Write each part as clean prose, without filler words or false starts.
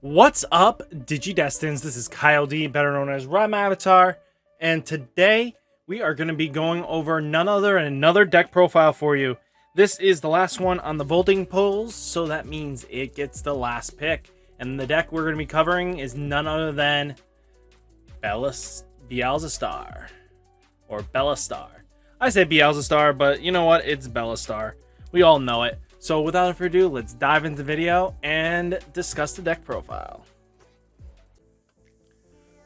What's up, Digidestins? This is Kyle D, better known as RideMyAvatar, and today we are going to be going over none other than another deck profile for you. This is the last one on the voting polls, so that means it gets the last pick. And the deck we're going to be covering is none other than Beelstarmon, or Belistar. I say Beelstarmon, but you know what? It's Belistar. We all know it. So without further ado, let's dive into the video and discuss the deck profile.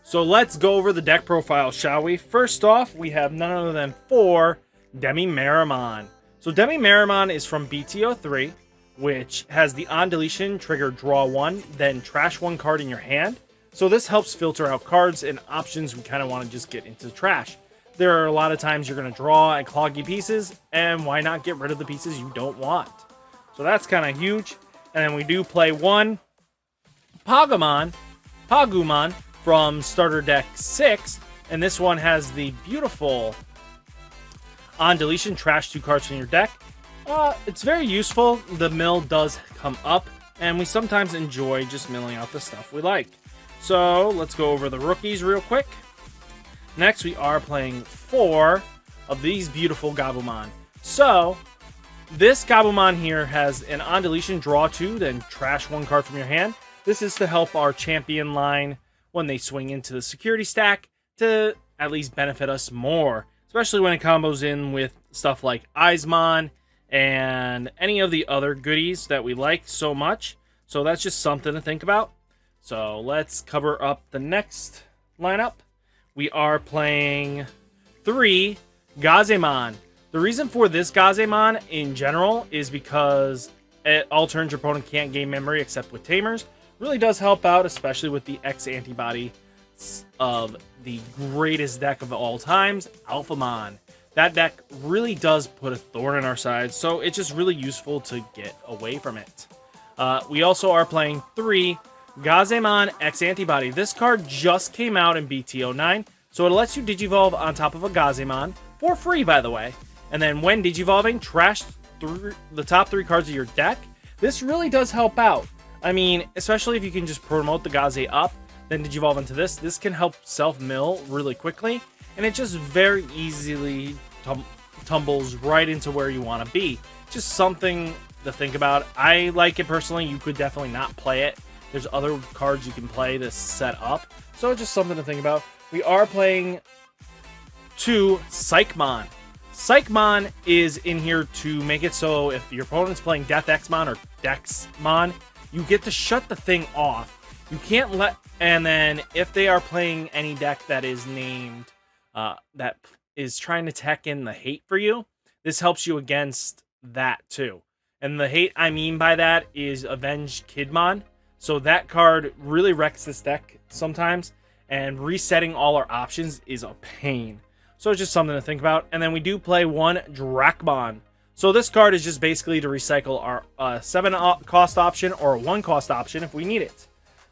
So let's go over the deck profile, shall we? First off, we have none other than 4 Demi-Meramon. So Demi-Meramon is from Bt-09, which has the on deletion trigger draw 1, then trash 1 card in your hand. So this helps filter out cards and options we kind of want to just get into the trash. There are a lot of times you're going to draw and cloggy pieces, and why not get rid of the pieces you don't want? So that's kind of huge. And then we do play 1 Pagumon from starter deck 6. And this one has the beautiful on deletion, trash 2 cards from your deck. It's very useful. The mill does come up, and we sometimes enjoy just milling out the stuff we like. So let's go over the rookies real quick. Next, we are playing 4 of these beautiful Gabumon. So this Gabumon here has an on deletion, draw 2, then trash 1 card from your hand. This is to help our champion line when they swing into the security stack to at least benefit us more, especially when it combos in with stuff like Eismon and any of the other goodies that we like so much. So that's just something to think about. So let's cover up the next lineup. We are playing 3 Gazemon. The reason for this Gazemon in general is because at all turns your opponent can't gain memory except with Tamers. Really does help out, especially with the X antibody of the greatest deck of all times, Alphamon. That deck really does put a thorn in our side, so it's just really useful to get away from it. We also are playing 3 Gazemon X antibody. This card just came out in Bt-09, so it lets you Digivolve on top of a Gazemon for free, by the way. And then when Digivolving, trash the top 3 cards of your deck. This really does help out. I mean, especially if you can just promote the Gaze up, then Digivolve into this. This can help self-mill really quickly, and it just very easily tumbles right into where you want to be. Just something to think about. I like it personally. You could definitely not play it. There's other cards you can play to set up. So just something to think about. We are playing 2 Psychmon. Psychmon is in here to make it so if your opponent's playing Death Xmon or Dexmon, you get to shut the thing off. You can't let... And then if they are playing any deck that is named... that is trying to tech in the hate for you, this helps you against that too. And the hate I mean by that is Avenged Kidmon. So that card really wrecks this deck sometimes, and resetting all our options is a pain. So it's just something to think about. And then we do play 1 Dracmon. So this card is just basically to recycle our 7 cost option or a 1 cost option if we need it.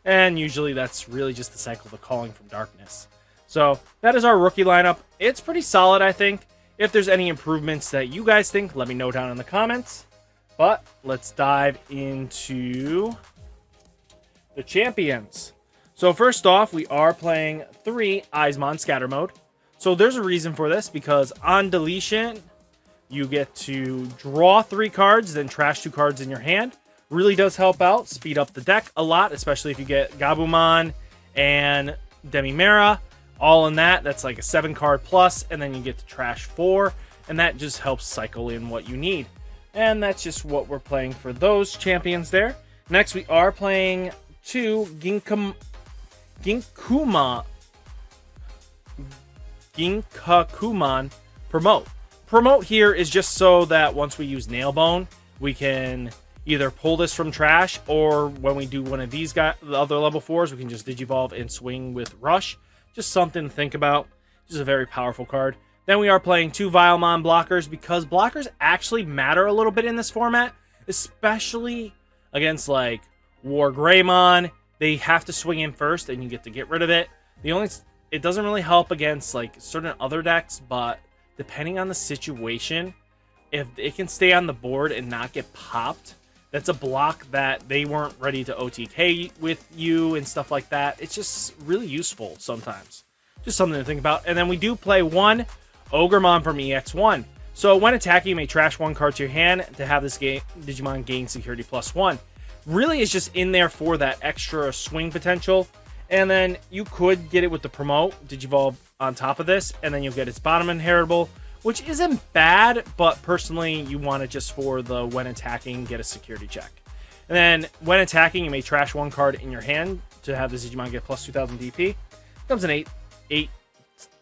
And usually that's really just the cycle of the Calling from Darkness. So that is our rookie lineup. It's pretty solid, I think. If there's any improvements that you guys think, let me know down in the comments. But let's dive into the champions. So first off, we are playing 3 Eismon Scatter Mode. So there's a reason for this, because on deletion, you get to draw 3 cards, then trash 2 cards in your hand. Really does help out, speed up the deck a lot, especially if you get Gabumon and Demi-Mera. All in that, that's like a 7 card plus, and then you get to trash 4, and that just helps cycle in what you need. And that's just what we're playing for those champions there. Next, we are playing 2 Ginkakumon Promote. Promote here is just so that once we use Nailbone, we can either pull this from trash, or when we do one of these the other level 4s, we can just Digivolve and swing with Rush. Just something to think about. This is a very powerful card. Then we are playing 2 Vilemon blockers, because blockers actually matter a little bit in this format, especially against like War Greymon. They have to swing in first, and you get to get rid of it. It doesn't really help against like certain other decks, but depending on the situation, if it can stay on the board and not get popped, that's a block that they weren't ready to OTK with you and stuff like that. It's just really useful sometimes. Just something to think about. And then we do play one Ogremon from EX1. So when attacking, you may trash one card to your hand to have this Digimon gain security +1. Really is just in there for that extra swing potential. And then you could get it with the promote, Digivolve on top of this, and then you'll get its bottom inheritable, which isn't bad, but personally you want it just for the when attacking, get a security check. And then when attacking, you may trash one card in your hand to have this Digimon get +2000 DP. Comes an 8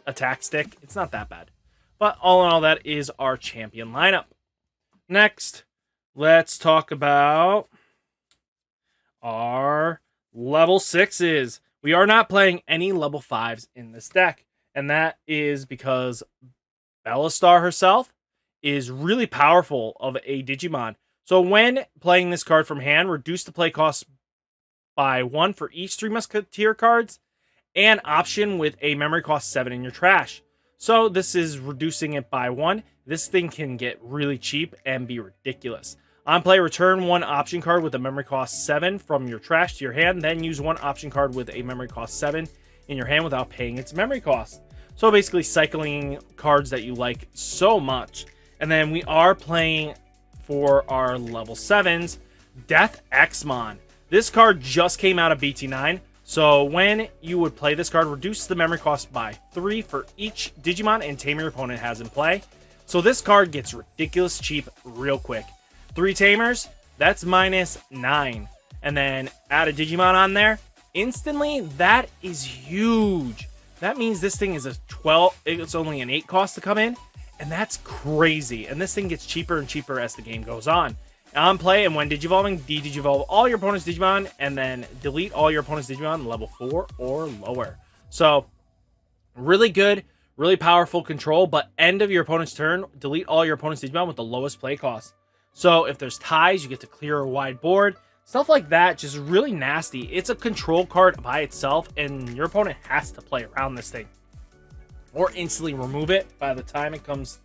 attack stick. It's not that bad. But all in all, that is our champion lineup. Next, let's talk about our level 6s. We are not playing any level 5s in this deck. And that is because Beelstar herself is really powerful of a Digimon. So when playing this card from hand, reduce the play cost by 1 for each 3 Musketeer cards, and option with a memory cost 7 in your trash. So this is reducing it by 1. This thing can get really cheap and be ridiculous. On play, return 1 option card with a memory cost 7 from your trash to your hand, then use 1 option card with a memory cost 7 in your hand without paying its memory cost. So basically cycling cards that you like so much. And then we are playing for our level 7s, Death Xmon. This card just came out of Bt-09. So when you would play this card, reduce the memory cost by 3 for each Digimon and Tamer your opponent has in play. So this card gets ridiculous cheap real quick. 3 Tamers, that's -9. And then add a Digimon on there, instantly, that is huge. That means this thing is a 12, it's only an 8 cost to come in, and that's crazy. And this thing gets cheaper and cheaper as the game goes on. On play, and when Digivolving, de-Digivolve all your opponent's Digimon, and then delete all your opponent's Digimon level 4 or lower. So, really good, really powerful control, but end of your opponent's turn, delete all your opponent's Digimon with the lowest play cost. So, if there's ties, you get to clear a wide board. Stuff like that, just really nasty. It's a control card by itself, and your opponent has to play around this thing, or instantly remove it by the time it comes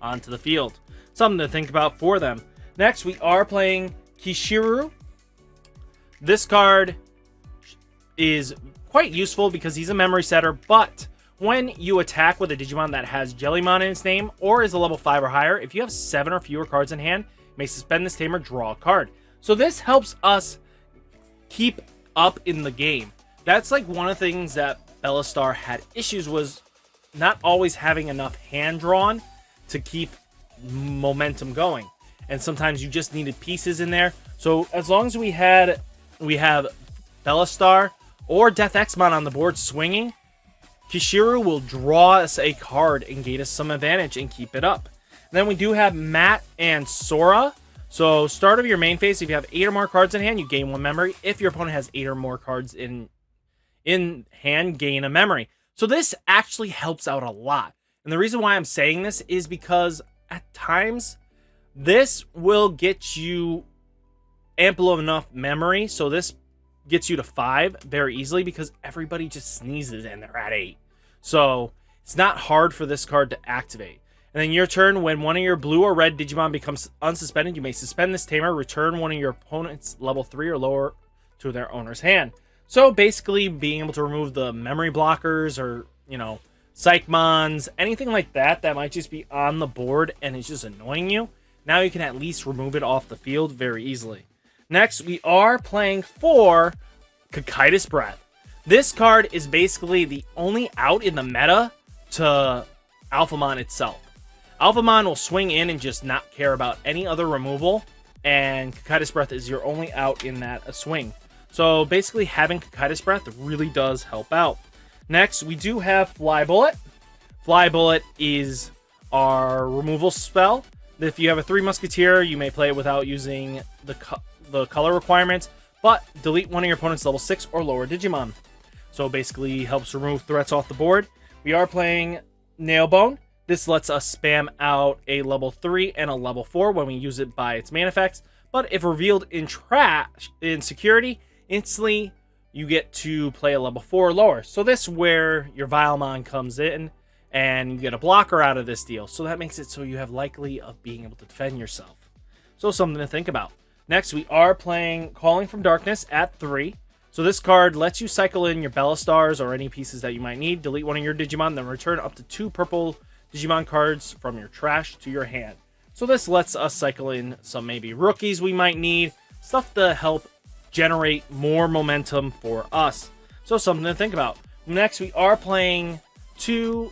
onto the field. Something to think about for them. Next, we are playing Kishiru. This card is quite useful because he's a memory setter, but when you attack with a Digimon that has Jellymon in its name or is a level 5 or higher, if you have 7 or fewer cards in hand, you may suspend this Tamer, draw a card. So this helps us keep up in the game. That's like one of the things that Beelstar had issues was not always having enough hand drawn to keep momentum going. And sometimes you just needed pieces in there. So as long as we have Beelstar or Death Xmon on the board swinging, Kishiru will draw us a card and gain us some advantage and keep it up. And then we do have Matt and Sora. So start of your main phase, if you have 8 or more cards in hand, you gain 1 memory. If your opponent has 8 or more cards in hand, gain a memory. So this actually helps out a lot. And the reason why I'm saying this is because at times this will get you ample enough memory. So this gets you to 5 very easily because everybody just sneezes and they're at 8. So it's not hard for this card to activate. And then your turn, when one of your blue or red Digimon becomes unsuspended, you may suspend this Tamer, return one of your opponent's level 3 or lower to their owner's hand. So basically being able to remove the memory blockers or, you know, Psychmons, anything like that that might just be on the board and it's just annoying you. Now you can at least remove it off the field very easily. Next, we are playing for Cocytus Breath. This card is basically the only out in the meta to Alphamon itself. Alphamon will swing in and just not care about any other removal, and Cocytus Breath is your only out in that swing. So basically having Cocytus Breath really does help out. Next, we do have Fly Bullet. Fly Bullet is our removal spell. If you have a 3 Musketeer, you may play it without using the color requirements, but delete one of your opponent's level 6 or lower Digimon. So basically helps remove threats off the board. We are playing Nailbone. This lets us spam out a level 3 and a level 4 when we use it by its main effects, but if revealed in security, instantly you get to play a level 4 or lower. So this is where your Vilemon comes in, and you get a blocker out of this deal. So that makes it so you have likely of being able to defend yourself. So something to think about. Next, we are playing Calling from Darkness at 3. So this card lets you cycle in your Beellastars or any pieces that you might need, delete one of your Digimon, then return up to 2 purple Digimon cards from your trash to your hand. So this lets us cycle in some maybe rookies we might need, stuff to help generate more momentum for us. So something to think about. Next, we are playing 2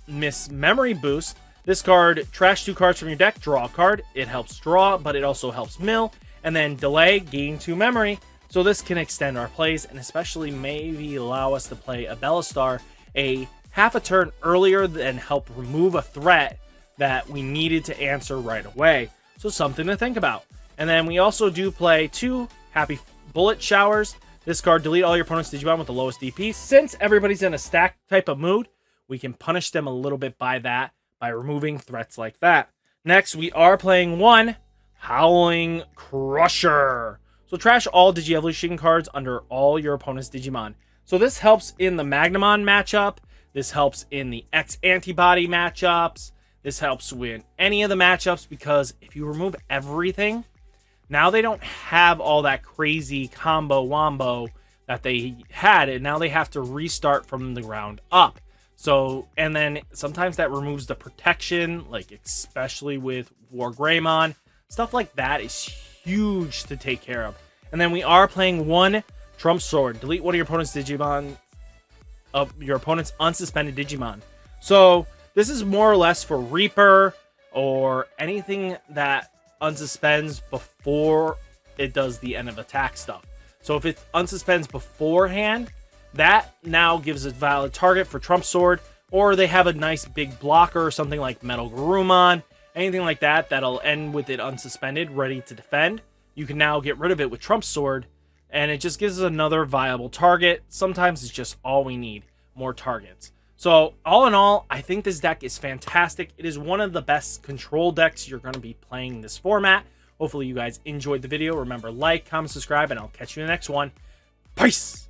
Miss Memory Boost. This card, trash 2 cards from your deck, draw a card. It helps draw, but it also helps mill. And then delay, gain 2 memory. So this can extend our plays and especially maybe allow us to play a Beelzestar a half a turn earlier and help remove a threat that we needed to answer right away. So something to think about. And then we also do play 2 Happy Bullet Showers. This card, delete all your opponent's Digimon with the lowest DP. Since everybody's in a stack type of mood, we can punish them a little bit by removing threats like that. Next, we are playing 1 Howling Crusher. So trash all Digi-Evolution cards under all your opponent's Digimon. So this helps in the Magnamon matchup. This helps in the X-Antibody matchups. This helps win any of the matchups because if you remove everything, now they don't have all that crazy combo wombo that they had, and now they have to restart from the ground up. So, and then sometimes that removes the protection, like especially with War Greymon. Stuff like that is huge to take care of. And then we are playing 1 Trump Sword. Delete one of your opponent's Digimon, of your opponent's unsuspended Digimon. So this is more or less for Reaper or anything that unsuspends before it does the end of attack stuff. So if it unsuspends beforehand, that now gives a valid target for Trump Sword, or they have a nice big blocker or something like Metal Garurumon, anything like that that'll end with it unsuspended, ready to defend. You can now get rid of it with Trump Sword, and it just gives us another viable target. Sometimes it's just all we need, more targets. So all in all, I think this deck is fantastic. It is one of the best control decks you're going to be playing this format. Hopefully you guys enjoyed the video. Remember, like, comment, subscribe, and I'll catch you in the next one. Peace!